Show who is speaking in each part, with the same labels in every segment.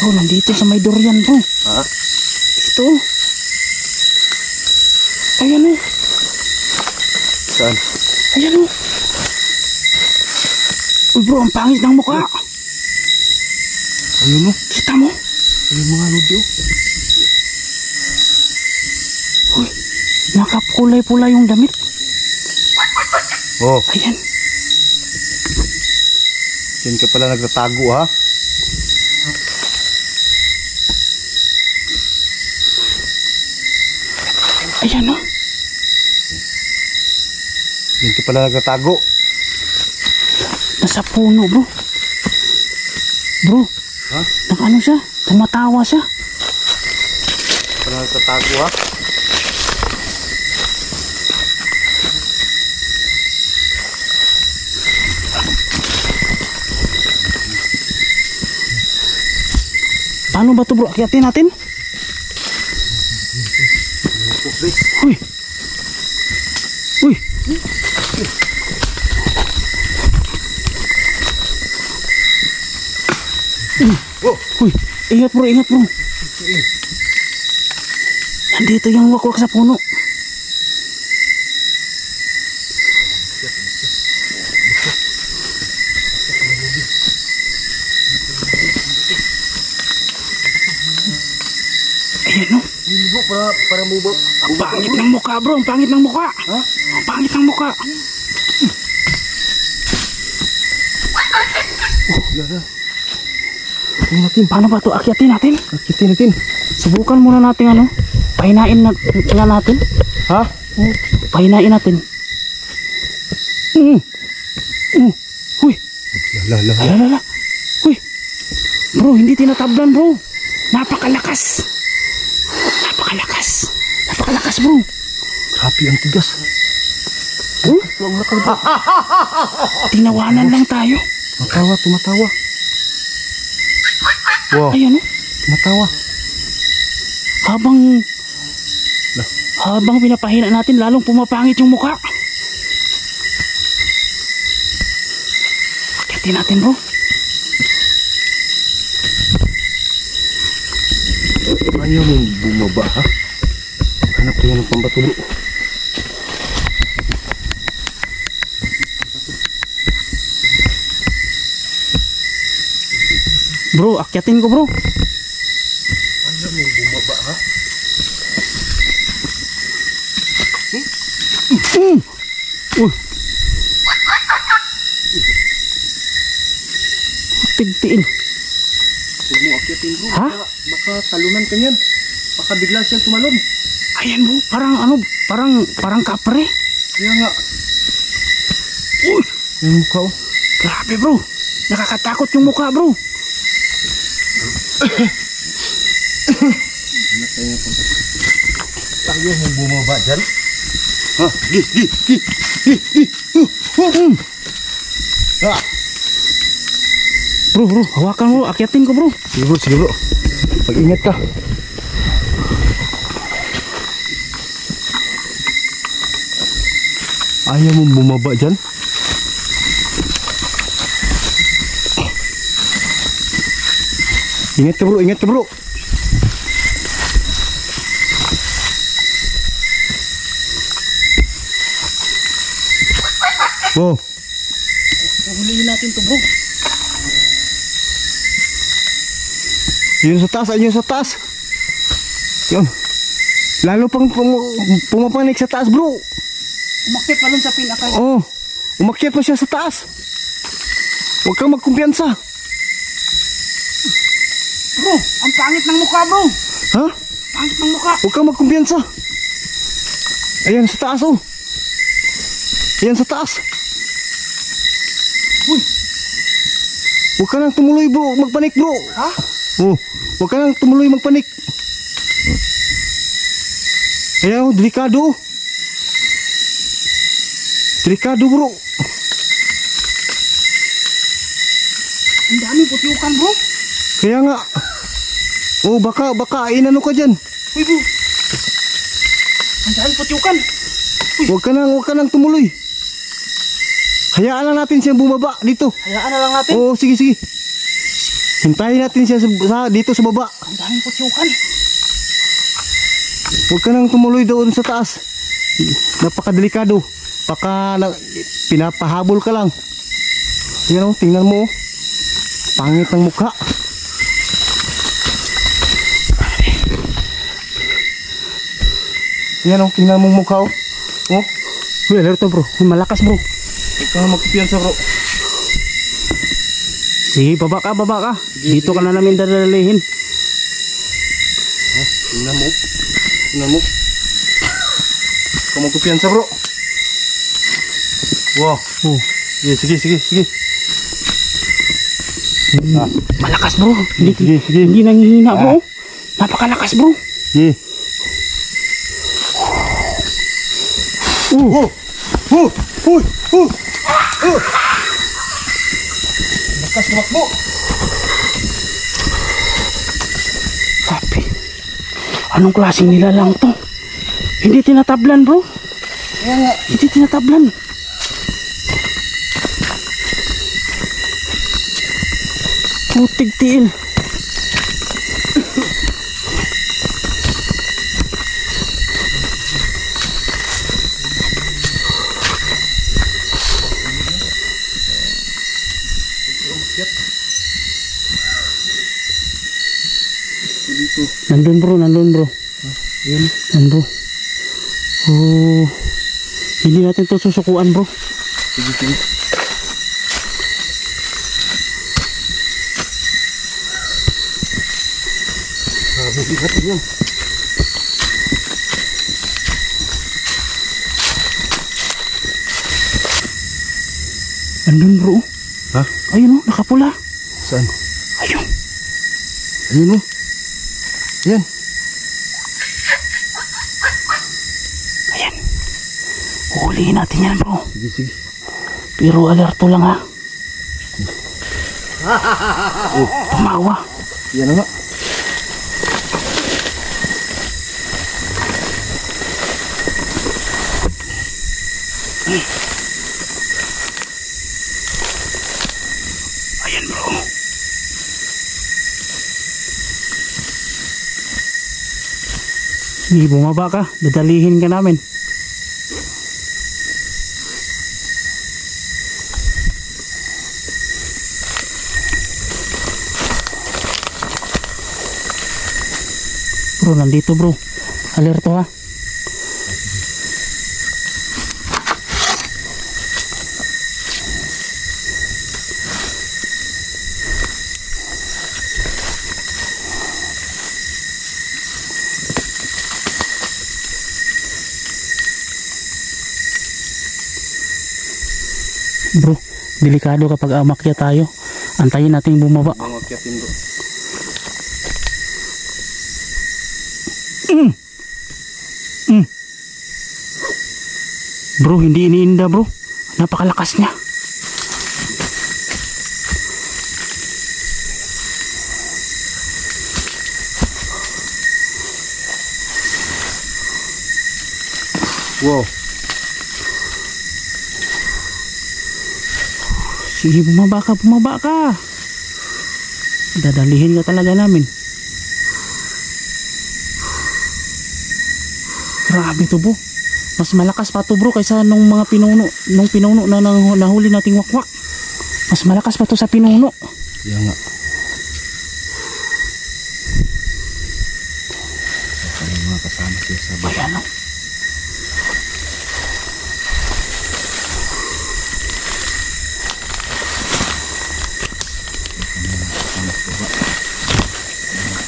Speaker 1: Bro, nandito sa may durian bro.
Speaker 2: Ha?
Speaker 1: Ito. Ayan o.
Speaker 2: Saan?
Speaker 1: Ayan o. Uy bro, ang pangit ng mukha.
Speaker 2: Ayun o.
Speaker 1: Kita mo?
Speaker 2: Ayun mga lodi o.
Speaker 1: Uy, nakakulay-pula yung damit.
Speaker 2: Oh,
Speaker 1: Ayan.
Speaker 2: diyan ka pala nagtatago ha?
Speaker 1: Ayan o.
Speaker 2: Diyan ka pala nagtatago.
Speaker 1: Nasa puno bro. Bro,
Speaker 2: Ha?
Speaker 1: ano siya? Tumatawa siya.
Speaker 2: Pala nagtatago ha?
Speaker 1: Paano ba ito bro? Akiyatin natin? Uy. Uy.
Speaker 2: Oh,
Speaker 1: Uy. Ingat bro, ingat bro. Nandito yung wakwak sa puno. Ayan o.
Speaker 2: hindi bro, para move up.
Speaker 1: Ang pangit ng mukha bro, ang pangit ng mukha.
Speaker 2: Ha?
Speaker 1: Ang pangit ng mukha.
Speaker 2: Lala. Ano natin?
Speaker 1: Paano ba ito? Akyatin natin?
Speaker 2: Akitin natin.
Speaker 1: Subukan muna natin ano. Pahinain na natin.
Speaker 2: Ha?
Speaker 1: Pahinain natin. Uy.
Speaker 2: Lala.
Speaker 1: Alala. Uy. Bro, hindi tinatablan bro. Napakalakas. Napakalakas. Napakalakas bro.
Speaker 2: Grabe ang tigas.
Speaker 1: Tinawanan lang tayo.
Speaker 2: Tumatawa. Wow,
Speaker 1: Ayan o.
Speaker 2: tumatawa.
Speaker 1: Habang pinapahina natin, lalong pumapangit yung mukha. Akyatin natin bro.
Speaker 2: Ayaw mong bumaba ha? Hanap tayo ng pambatulo.
Speaker 1: Bro, akyatin ko bro.
Speaker 2: Ayaw mong bumaba ha?
Speaker 1: Uy. Tigtiin.
Speaker 2: Huwag mo akyatin bro.
Speaker 1: Ha?
Speaker 2: Baka talunan ka niyan. Baka bigla siyang tumalon.
Speaker 1: Ayan bro, parang kapre.
Speaker 2: Kaya nga.
Speaker 1: Uy,
Speaker 2: Yung mukha oh.
Speaker 1: grabe bro. Nakakatakot yung mukha bro.
Speaker 2: Hanap tayo ng pambatulo. Ayaw mong bumaba dyan? Ha? Ha?
Speaker 1: Bro, hawakan bro, akyatin ko bro.
Speaker 2: Sige bro. Mag-ingat ka. Ayaw mong bumaba dyan? Ingat ka bro, ingat ka bro. Wow.
Speaker 1: Hulihin natin to bro.
Speaker 2: Yun sa taas, ayun sa taas. Yun. Lalo pang pumapanik sa taas bro.
Speaker 1: Umakyat pa dun sa pinaka.
Speaker 2: Oh, umakyat pa siya sa taas. Huwag kang magkumpiyansa.
Speaker 1: Bro, ang pangit ng mukha bro.
Speaker 2: Ha?
Speaker 1: Pangit ng mukha.
Speaker 2: Huwag kang magkumpiyansa. Ayan sa taas oh. Ayan sa taas.
Speaker 1: Uy.
Speaker 2: Huwag ka nang tumuloy bro, magpanik bro.
Speaker 1: Ha?
Speaker 2: Oh, huwag ka nang tumuloy magpanik. Ayan oh, delikado. Delikado bro.
Speaker 1: Ang daming putiukan bro.
Speaker 2: Kaya nga. Oh, baka inano ka dyan.
Speaker 1: Uy bro. Ang daming putiukan.
Speaker 2: Huwag ka nang tumuloy. Hayaan lang natin siyang bumaba dito.
Speaker 1: Hayaan na lang natin.
Speaker 2: Oo, sige. Hintayin natin siya dito sa baba.
Speaker 1: Ang daming putyukan.
Speaker 2: Huwag ka nang tumuloy doon sa taas. Napakadelikado. Pinapahabol ka lang. Yan o, tingnan mo. Pangit ng mukha. Yan o, tingnan mo mukha o. Oh.
Speaker 1: Uy, alerto bro. Malakas bro.
Speaker 2: Ikaw na magpipiyansa bro.
Speaker 1: Sige, baba ka, baba ka. Dito ka na namin dadalihin.
Speaker 2: Tingnan mo. Tingnan mo. Ikaw magpipiyansa bro. Wow.
Speaker 1: Oh.
Speaker 2: Sige.
Speaker 1: Malakas bro. Hindi,
Speaker 2: Sige.
Speaker 1: hindi nangihina bro. Napakalakas bro.
Speaker 2: Sige. Lakas tumakbo.
Speaker 1: Sabi. Anong klaseng nilalang to? Hindi tinatablan bro.
Speaker 2: Kaya nga.
Speaker 1: Hindi tinatablan. Putig tiil. Nandun bro.
Speaker 2: Yan.
Speaker 1: Nandun. Oh. Hindi natin to susukuan bro.
Speaker 2: Sige. Buti natin yan.
Speaker 1: Nandun bro.
Speaker 2: Ha?
Speaker 1: Ayun oh, nakapula.
Speaker 2: Saan?
Speaker 1: Ayun.
Speaker 2: Ayun o. Yan.
Speaker 1: Ayan. Huhulihin natin yan bro.
Speaker 2: Sige.
Speaker 1: Pero alerto lang ha. Tumawa.
Speaker 2: Yan na nga.
Speaker 1: Ayan bro. Hindi bumaba ka. Dadalihin ka namin. Bro, nandito bro. Alerto ha. Bro, delikado kapag umakyat tayo. Antayin natin bumaba.
Speaker 2: Mangakyatin bro.
Speaker 1: Bro, hindi iniinda bro. Napakalakas niya.
Speaker 2: Wow.
Speaker 1: Sige, bumaba ka. Dadalihin ka talaga namin. Grabe to bro. Mas malakas pa to bro kaysa nung mga pinuno na nahuli nating wakwak. Mas malakas pa to sa pinuno.
Speaker 2: Yan nga. Ang mga kasama siya sa baba.
Speaker 1: Ayan o.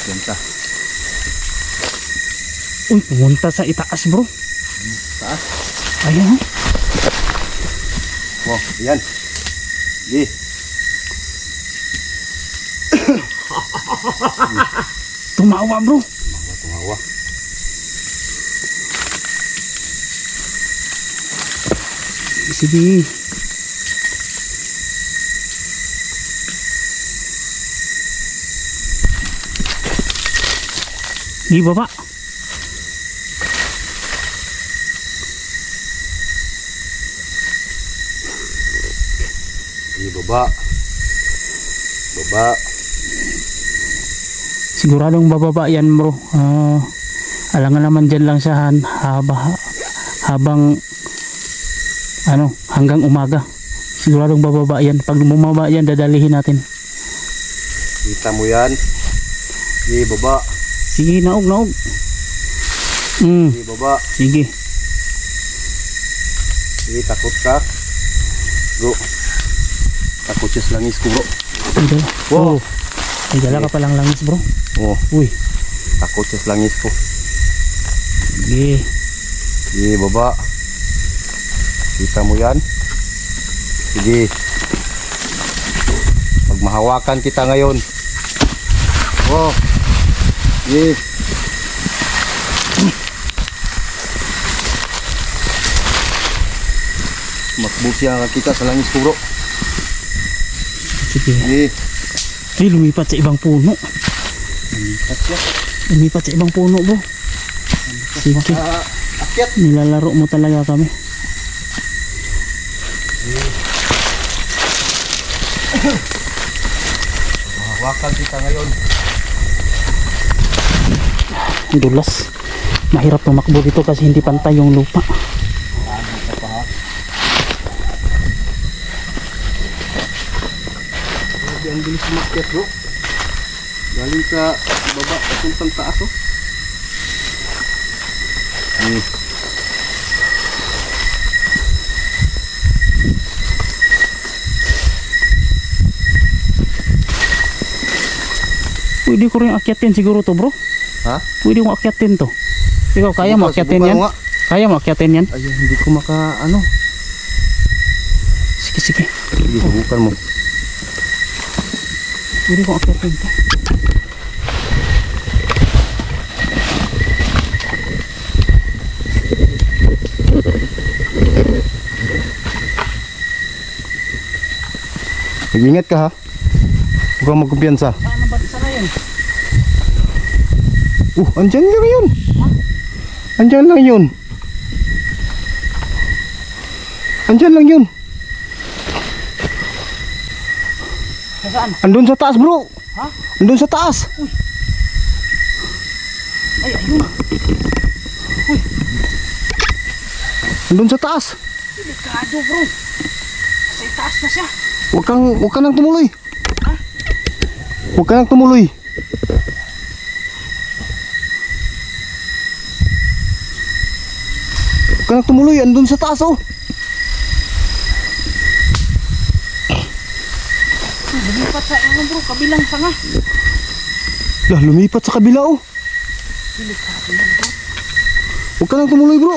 Speaker 2: Ganda.
Speaker 1: Uy, pumunta sa itaas bro.
Speaker 2: Taas.
Speaker 1: Ayan o.
Speaker 2: Wow, yan. Di.
Speaker 1: Tumawa bro.
Speaker 2: Tumawa.
Speaker 1: Sige. Di baba.
Speaker 2: Di baba. Baba.
Speaker 1: Siguradong bababa yan bro. Alangan naman dyan lang siya habang ano, hanggang umaga. Siguradong bababa yan. Pag bumaba yan, dadalihin natin.
Speaker 2: Kita mo yan. Sige, baba.
Speaker 1: Sige, naog.
Speaker 2: Sige, baba.
Speaker 1: Sige.
Speaker 2: Sige, takot ka. Bro. Takot siya sa langis ko, bro.
Speaker 1: Ay, dala.
Speaker 2: Wow.
Speaker 1: Ay, dala ka palang langis bro.
Speaker 2: Oh,
Speaker 1: Uy.
Speaker 2: takot siya sa langis ko.
Speaker 1: Sige.
Speaker 2: Sige, baba. Kita mo yan. Sige. Magmahawakan kita ngayon. Oh. Sige. Makbusya ka kita sa langis ko, bro.
Speaker 1: Sige.
Speaker 2: Sige.
Speaker 1: Ay, lumipat sa ibang puno.
Speaker 2: Lumipat siya.
Speaker 1: Lumipat sa ibang puno bro. Sige.
Speaker 2: Akyat.
Speaker 1: Nilalaro mo talaga kami.
Speaker 2: Mahawakan kita ngayon.
Speaker 1: Dulas. Mahirap tumakbo dito kasi hindi pantay yung lupa.
Speaker 2: Grabe, ang bilis umakyat, bro. Galing sa baba papuntang taas, oh.
Speaker 1: Pwede ko rin akyatin siguro to bro.
Speaker 2: Ha?
Speaker 1: Pwede ko akyatin to. Ikaw kaya mo akyatin yan? Kaya mo akyatin yan?
Speaker 2: Ayun, hindi ko ano.
Speaker 1: Sige.
Speaker 2: Sige, subukan mo.
Speaker 1: Pwede ko akyatin to.
Speaker 2: Mag-ingat ka, ha? Huwag kang magkumpiyansa.
Speaker 1: Saan ang bansa na yun?
Speaker 2: Andyan lang yun.
Speaker 1: Ha?
Speaker 2: Andyan lang yun. Andyan lang yun.
Speaker 1: Saan?
Speaker 2: Andun sa taas, bro.
Speaker 1: Ha?
Speaker 2: Andun sa taas.
Speaker 1: Ay, ayun.
Speaker 2: Andun sa taas.
Speaker 1: Delikado bro. Sa itaas na siya.
Speaker 2: Huwag ka nang tumuloy.
Speaker 1: Ha?
Speaker 2: Huwag ka nang tumuloy. Huwag ka nang tumuloy. Andun sa taas, oh.
Speaker 1: Lumipat sa ano bro, kabilang sanga.
Speaker 2: Lah, lumipat sa kabila, oh.
Speaker 1: Delikado yan bro.
Speaker 2: Huwag ka nang tumuloy, bro.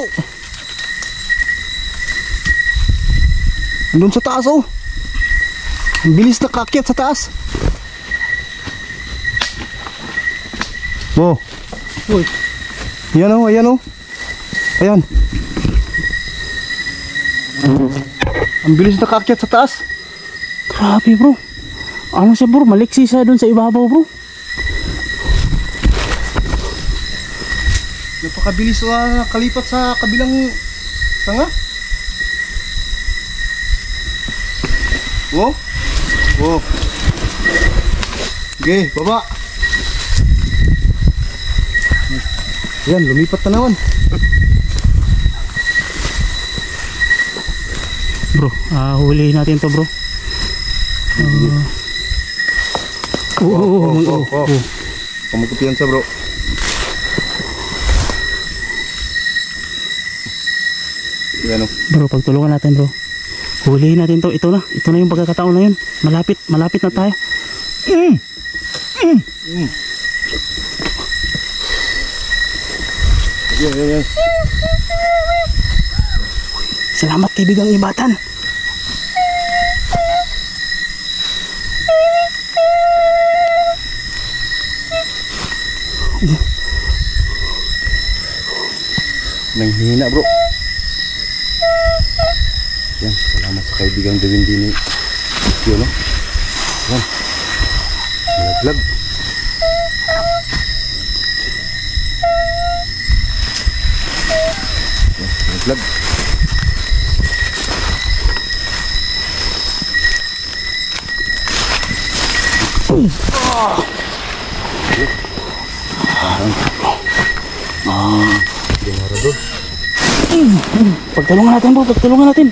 Speaker 2: Andun sa taas, oh. Ang bilis nakakyat sa taas. Oh.
Speaker 1: Uy.
Speaker 2: Ayan, oh. Ayan, oh. Ayan. Ang bilis nakakyat sa taas.
Speaker 1: Grabe bro. Ano siya bro, maliksi siya dun sa ibabaw bro.
Speaker 2: Napakabilis kalipat sa kabilang sanga. Oh. Oh. Okay, baba. Yan, lumipat na naman.
Speaker 1: Bro, hulihin natin to bro.
Speaker 2: Oh. Pamagkupiyansa, bro. Yan, oh.
Speaker 1: Bro, pagtulungan natin bro. Hulihin natin to. Ito na yung pagkakataon na yun. Malapit na tayo.
Speaker 2: Yan.
Speaker 1: Salamat kaibigang ibatan.
Speaker 2: Nanghihina, bro. Yan, salamat sa kaibigang gawin din ni yun, no? Yan. Laglag. Yan, laglag. Generador.
Speaker 1: Pagtulungan natin bro, pagtulungan natin.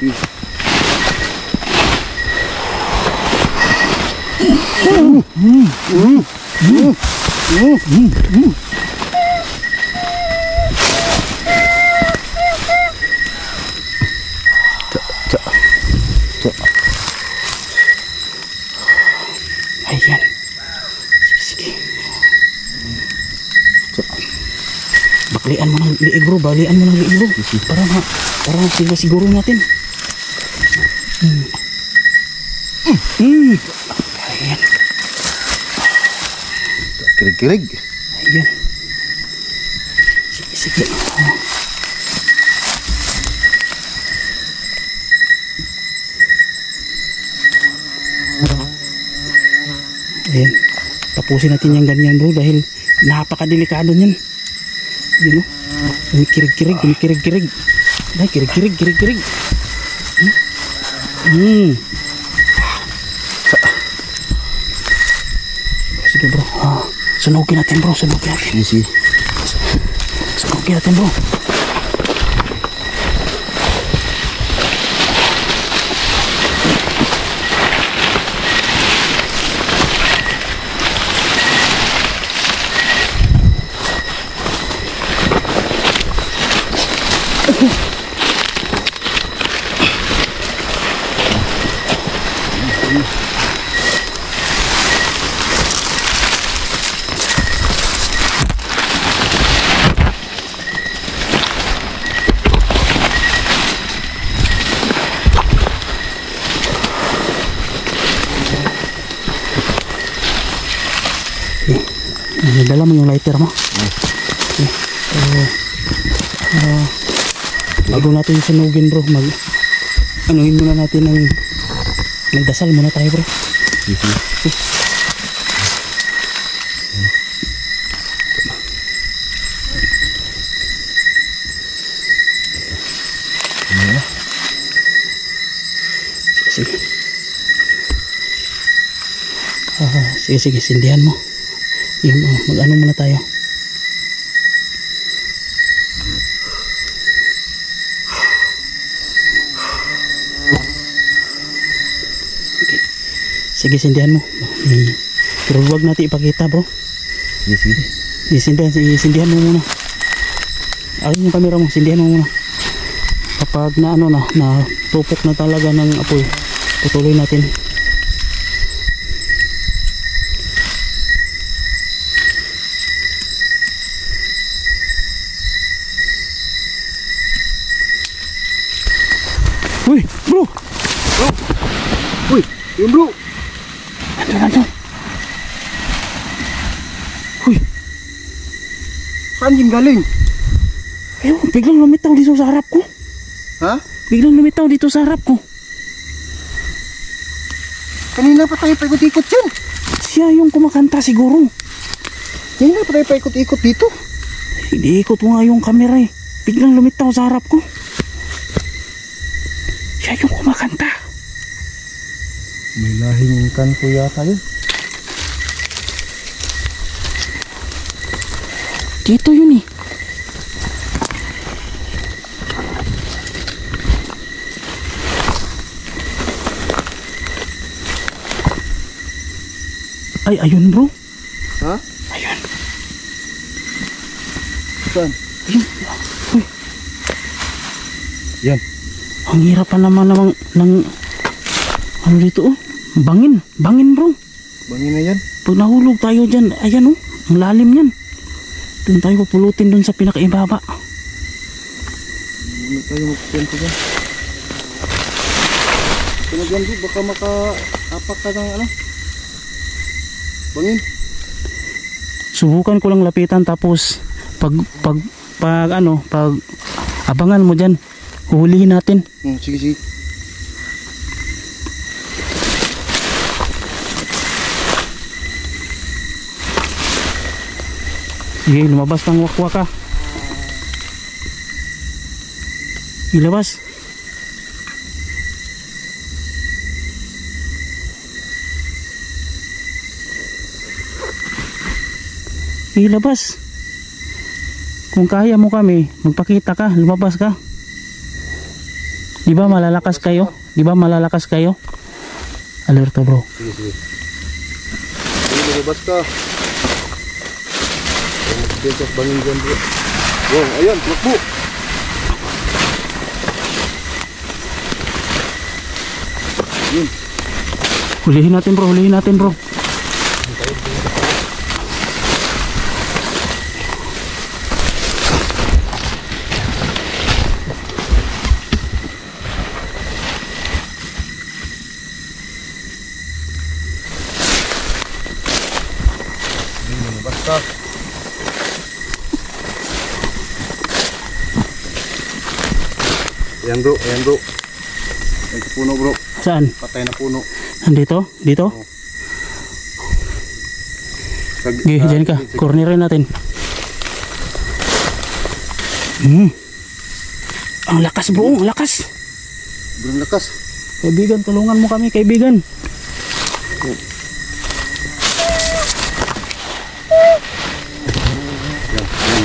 Speaker 1: Ayan. Sige, sige. Baklian mo ng liig bro, balian mo ng liig bro. Para siguro natin. Ayan.
Speaker 2: Kirig-kirig.
Speaker 1: Ayan. Sige, sige. Ayan. Tapusin natin yung ganyan bro dahil napakadelikado niyan. Yun o. Kumikirig-kirig, kumikirig-kirig. Ay, kirig-kirig, kirig-kirig. Sige bro. Sunugin natin bro, sunugin natin.
Speaker 2: Easy.
Speaker 1: Sunugin natin bro. Dala mo yung lighter mo. Okay. Bago natin sunugin bro, anuhin muna natin ng magdasal muna tayo bro. Okay. Sige. Sige, sindihan mo. Mag-ano muna tayo. Okay. Sige, sindihan mo. Pero huwag natin ipakita bro. Sindihan mo muna. Akin yung camera mo, sindihan mo muna. Kapag na tupok na talaga ng apoy, tutuloy natin. Uy, bro!
Speaker 2: Uy, yun bro.
Speaker 1: Nandun. Uy,
Speaker 2: Saan yung galing?
Speaker 1: ayun, biglang lumitaw dito sa harap ko.
Speaker 2: Ha?
Speaker 1: Biglang lumitaw dito sa harap ko.
Speaker 2: Kanina pa tayo paikot-ikot yan.
Speaker 1: Siya yung kumakanta siguro.
Speaker 2: Kanina pa tayo paikot-ikot dito.
Speaker 1: Iniikot ko nga yung camera eh. Biglang lumitaw sa harap ko. Siya yung kumakanta.
Speaker 2: May lahing kanto yata yun.
Speaker 1: Dito yun eh. Ay, ayun bro.
Speaker 2: Ha?
Speaker 1: Ayun.
Speaker 2: Saan?
Speaker 1: Ayun. Uy.
Speaker 2: Yan.
Speaker 1: Ang hirap pa naman ng ano dito oh. Bangin bro.
Speaker 2: Bangin na yan.
Speaker 1: Pag nahulog tayo dyan, ayan oh. Ang lalim yan. Doon tayo pupulutin doon sa pinakaibaba.
Speaker 2: Ano tayo magpento dyan? Kaya dyan bro, baka maka-apak ka ng ano? Bangin.
Speaker 1: Subukan ko lang lapitan tapos pag abangan mo dyan. Huhulihin natin.
Speaker 2: Sige.
Speaker 1: Sige, lumabas ng wakwaka. Ilabas. ilabas. Kung kaya mo kami, magpakita ka, lumabas ka. Di ba malalakas kayo? Di ba malalakas kayo? Alerto bro.
Speaker 2: Sige, sige. Sige, lumabas ka. Magdekas bangin dyan bro. Wow, ayan, takbo. Yun.
Speaker 1: Hulihin natin bro, hulihin natin bro.
Speaker 2: Basta. Ayan bro, ayan bro. Ayan sa puno bro.
Speaker 1: Saan?
Speaker 2: Patay na puno.
Speaker 1: Nandito? Dito? Okay, dyan ka. Cornerin natin. Ang lakas bro, ang lakas.
Speaker 2: Sobrang lakas.
Speaker 1: Kaibigan, tulungan mo kami kaibigan.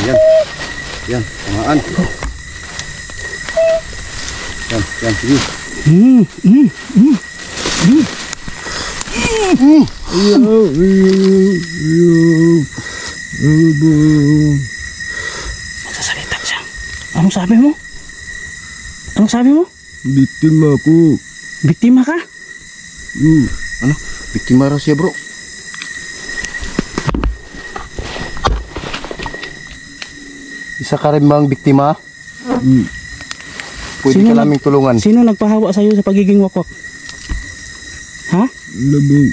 Speaker 2: Yan. Yan, tamaan. Yan, sige.
Speaker 1: Magsasalita siya. Anong sabi mo? Anong sabi mo?
Speaker 2: Biktima ko.
Speaker 1: Biktima ka?
Speaker 2: Ano? Biktima raw siya bro. Isa ka rin bang biktima? Pwede
Speaker 1: Sino
Speaker 2: ka naming tulungan.
Speaker 1: Sino nagpahawa sa'yo sa pagiging wakwak? Ha?
Speaker 2: Labaw.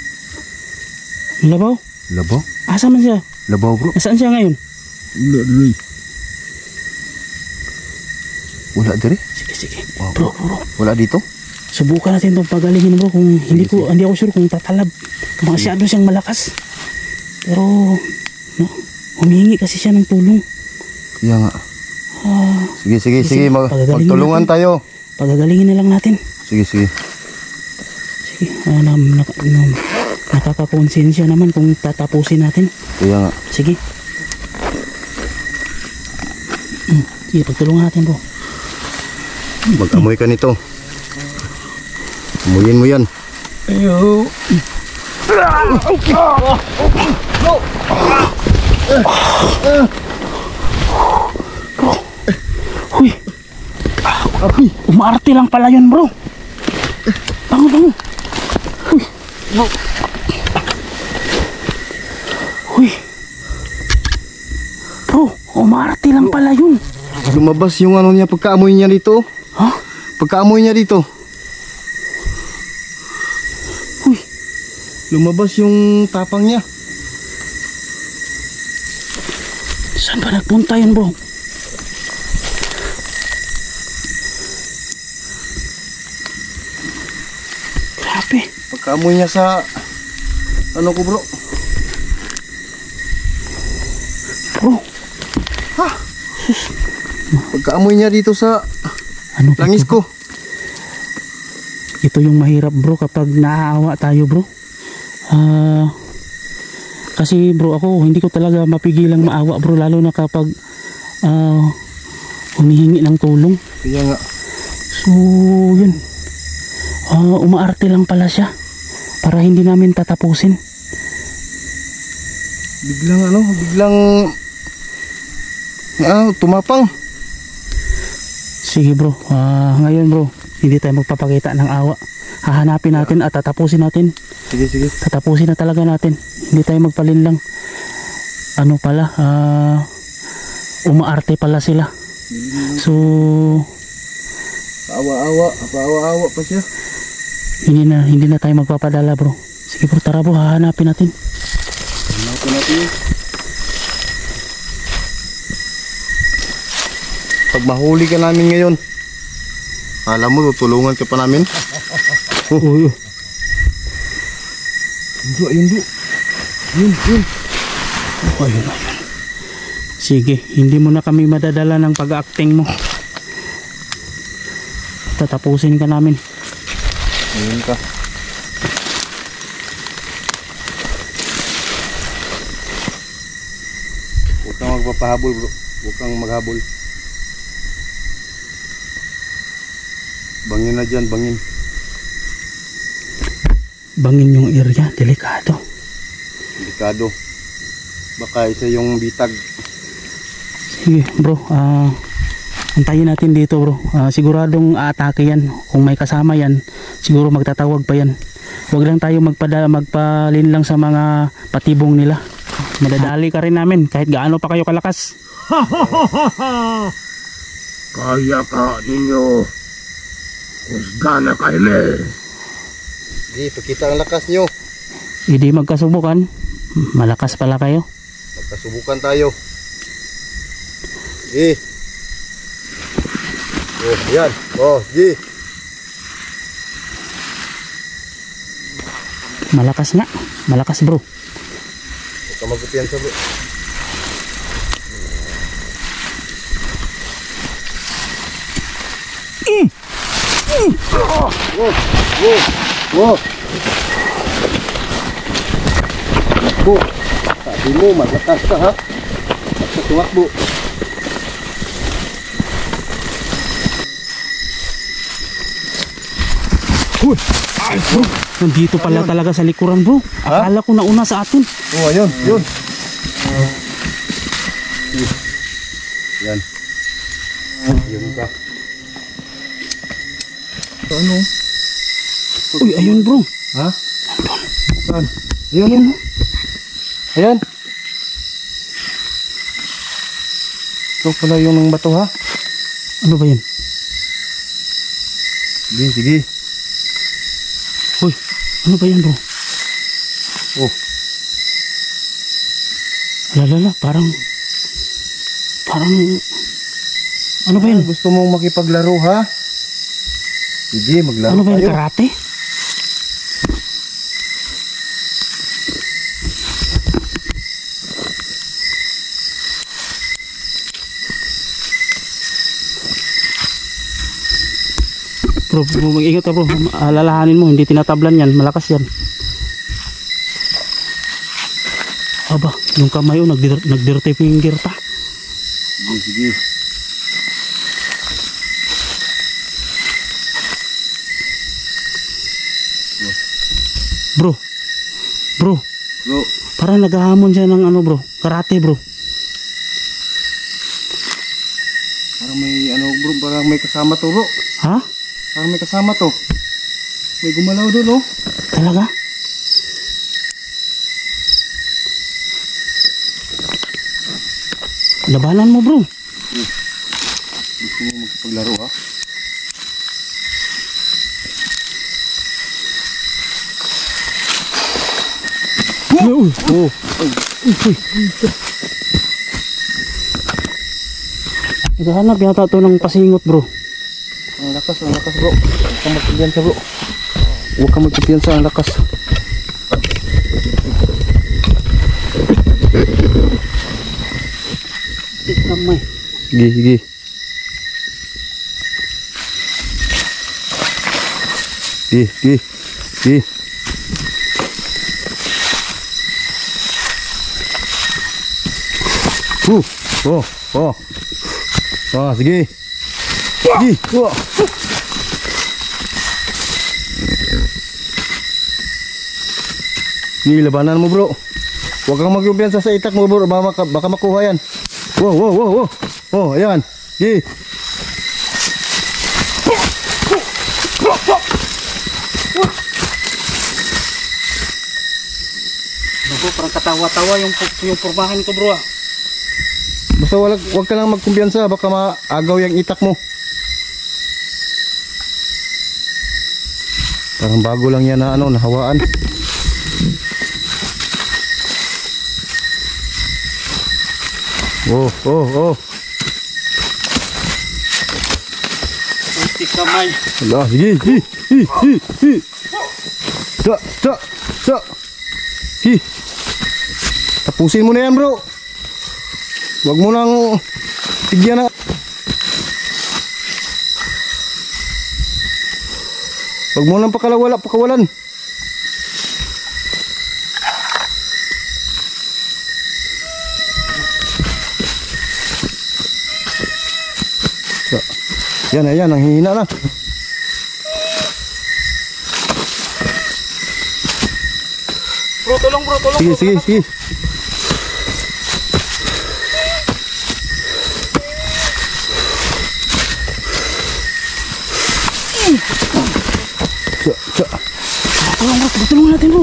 Speaker 1: Labaw?
Speaker 2: Labaw?
Speaker 1: Asa man siya?
Speaker 2: Labaw bro?
Speaker 1: Nasaan siya ngayon?
Speaker 2: Wala diri. Wala diri?
Speaker 1: Sige.
Speaker 2: Wow.
Speaker 1: Bro.
Speaker 2: Wala dito?
Speaker 1: Subukan natin itong pagalingin bro. Kung hindi ako sure kung tatalab. Masyado siyang malakas. Pero humihingi kasi siya ng tulong.
Speaker 2: Kaya nga. Sige. Magtulungan
Speaker 1: natin.
Speaker 2: tayo.
Speaker 1: Pagagalingin na lang natin.
Speaker 2: Sige.
Speaker 1: Sige. Nakakakonsensya naman kung tatapusin natin.
Speaker 2: Kaya nga.
Speaker 1: Sige. Sige, pagtulungan natin bro.
Speaker 2: Mag-amoy ka nito. Amuyin mo yan.
Speaker 1: Ayo. Uy.
Speaker 2: Api.
Speaker 1: Umaarte lang pala yun bro. Bango. Uy. Bro, umaarte lang pala yun.
Speaker 2: Lumabas yung ano niya pagkaamoy niya dito.
Speaker 1: Ha?
Speaker 2: Pagkaamoy niya dito.
Speaker 1: Uy.
Speaker 2: Lumabas yung tapang niya.
Speaker 1: Saan ba nagpunta yun bro? Grabe.
Speaker 2: Pagkaamoy niya sa ano ko bro.
Speaker 1: Bro.
Speaker 2: Ha? Pagkaamoy niya dito sa
Speaker 1: Ano
Speaker 2: langis ko.
Speaker 1: Ito yung mahirap bro kapag naaawa tayo bro. Kasi bro ako hindi ko talaga mapigilang maawa bro, lalo na kapag humihingi ng tulong.
Speaker 2: Kaya nga.
Speaker 1: So yun, umaarte lang pala siya para hindi namin tatapusin.
Speaker 2: Biglang tumapang.
Speaker 1: Sige bro, ngayon bro hindi tayo magpapakita ng awa. Hahanapin natin at tatapusin natin.
Speaker 2: Sige.
Speaker 1: Tatapusin na talaga natin. Hindi tayo magpalinlang. Ano pala, umaarte pala sila. So
Speaker 2: Paawa pa siya.
Speaker 1: hindi na tayo magpapadala bro. Sige bro, tara bro, hahanapin natin.
Speaker 2: Pag mahuli ka namin ngayon, alam mo, tutulungan ka pa namin. Ayun. Yun.
Speaker 1: Ayun. Sige, hindi mo na kami madadala ng pag-acting mo. Tatapusin ka namin.
Speaker 2: Ayun ka. magpapahabol bro. Huwag kang maghabol. Bangin na dyan, bangin.
Speaker 1: Bangin yung area, delikado.
Speaker 2: Delikado. Baka isa yung bitag.
Speaker 1: Sige bro, antayin natin dito bro. Siguradong aatake yan. Kung may kasama yan, siguro magtatawag pa yan. Huwag lang tayo magpalin lang sa mga patibong nila. Madadali ka rin namin kahit gaano pa kayo kalakas.
Speaker 3: Kaya ka ninyo. Husga na kayo.
Speaker 2: Sige, pakita ang lakas nyo.
Speaker 1: Hindi magkasubukan. Malakas pala kayo.
Speaker 2: Magkasubukan tayo. Sige. Oh, yan. Oh, sige.
Speaker 1: Malakas nga. Malakas bro.
Speaker 2: Huwag ka magkupiyansa bro. Wow, wow, wow. Bu, sabi mo malakas ka ha. Basta tumakbo.
Speaker 1: Uy, ay bro, nandito pala talaga sa likuran bro. Akala ko nauna sa atin.
Speaker 2: Oh, ayun, yun. Yan. Yun ka. Ano?
Speaker 1: Uy, ayun bro.
Speaker 2: Ha? Saan? Ayun, yun. Ayan. Ito pala yung ng bato ha.
Speaker 1: Ano ba yan?
Speaker 2: Sige, sige.
Speaker 1: Uy, ano ba yan bro?
Speaker 2: Oh,
Speaker 1: Alalala, parang ano ba yan?
Speaker 2: gusto mong makipaglaro ha? Sige, maglaro
Speaker 1: Ano ba yan,
Speaker 2: tayo.
Speaker 1: karate? Bro, mag-ingat ka bro. Alalahanin mo, hindi tinatablan yan. Malakas yan. Aba, yung kamay o, nag-dirty finger pa.
Speaker 2: Sige, sige.
Speaker 1: Bro,
Speaker 2: Bro,
Speaker 1: parang naghahamon siya ng ano bro, karate bro.
Speaker 2: parang may ano bro, parang may kasama to bro.
Speaker 1: Ha?
Speaker 2: Parang may kasama to. May gumalaw doon oh.
Speaker 1: Talaga? Labanan mo bro.
Speaker 2: Gusto mo magpaglaro ha?
Speaker 1: Uy, oh. Uy. Naghahanap yata ito ng pasingot bro.
Speaker 2: Ang lakas bro. Huwag kang magpipiyansa bro. Huwag kang magpipiyansa, ang lakas.
Speaker 1: Kamay.
Speaker 2: Sige, sige. Sige, sige. Sige. Oh, oh. Oh, sige. Sige. Oh. Sige, labanan mo bro. Huwag kang magkumpiyansa sa itak mo bro. Baka makuha yan. Wow, wow, wow, wow. Oh, ayan. Sige.
Speaker 1: Bro, parang katawa-tawa yung pormahan ko bro ah.
Speaker 2: Basta wag ka lang magkumpiyansa. Baka maagaw yung itak mo. Parang bago lang yan na ano, nahawaan. Oh, oh, oh.
Speaker 1: Unti kamay.
Speaker 2: Ala, sige, hi. Sa. Hi. Tapusin mo na yan, bro. Wag mo nang tigyan na. Wag mo nang pakawalan. Yan, ayan, ang hihina na.
Speaker 1: Bro, tulong bro, tulong.
Speaker 2: Sige, sige, sige.
Speaker 1: Tulong bro, tulong natin bro.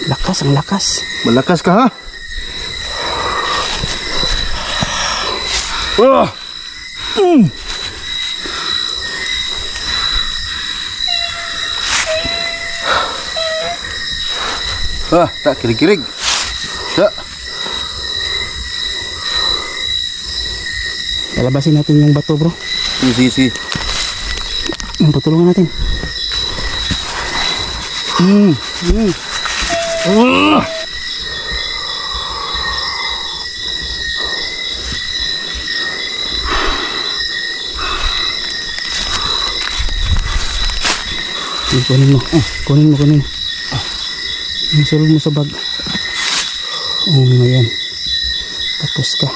Speaker 1: Lakas, ang lakas.
Speaker 2: Malakas ka ha? Tak kirig-kirig. Tak.
Speaker 1: Lalabasin natin yung bato bro.
Speaker 2: Sige, sige.
Speaker 1: Patulungan natin. Kunin mo. Kunin mo, kunin mo. Isulog mo sa bag. Ayan. Tapos ka.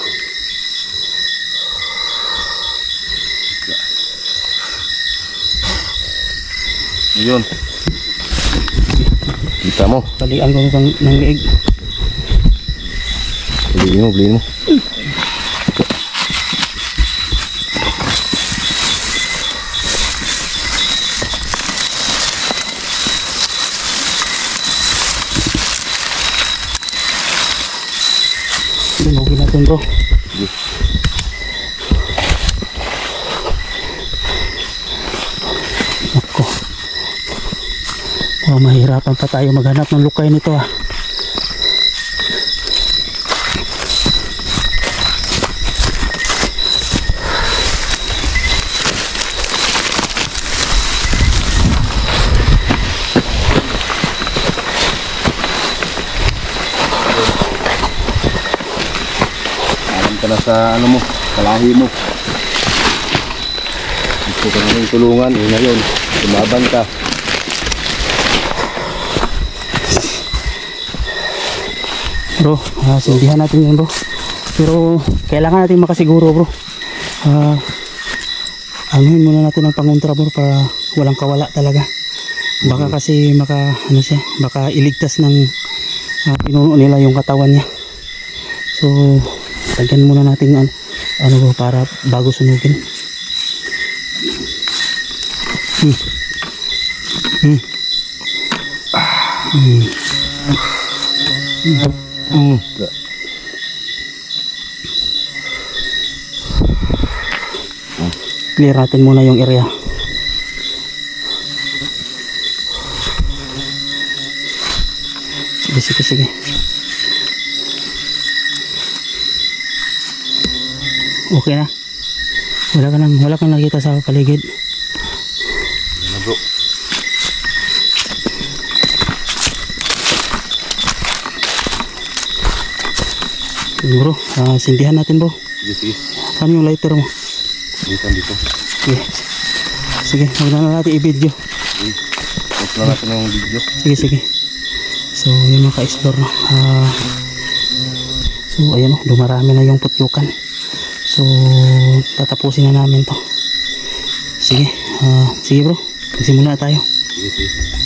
Speaker 2: Ayun. Kita mo.
Speaker 1: Balian ko ng liig.
Speaker 2: Beliin mo, beliin mo.
Speaker 1: Dinugin natin bro. Ako. Oh, mahirapan pa tayo maghanap ng lukay nito ah.
Speaker 2: Ka na sa ano mo, kalahi mo. Gusto ka namin tulungan, ngayon, tumaban ka.
Speaker 1: Bro, sindihan natin yun bro. Pero kailangan natin makasiguro bro. Anuhin muna natin ang pangontra bro para walang kawala talaga. Baka kasi baka iligtas ng pinuno nila yung katawan niya. So lagyan muna natin ano bro para bago sunugin. Clear natin muna yung area. Sige. Okay na. Wala kang nakita sa paligid.
Speaker 2: Ano bro?
Speaker 1: Bro, sindihan natin bro.
Speaker 2: Sige.
Speaker 1: Saan yung lighter mo?
Speaker 2: Dito.
Speaker 1: Sige, huwag na natin i-video.
Speaker 2: Huwag na natin yung video.
Speaker 1: Sige. So, yun mga ka-explore no. So, ayan o, dumarami na yung putyukan. So, tatapusin na namin to. Sige bro, magsimula tayo.
Speaker 2: Sige.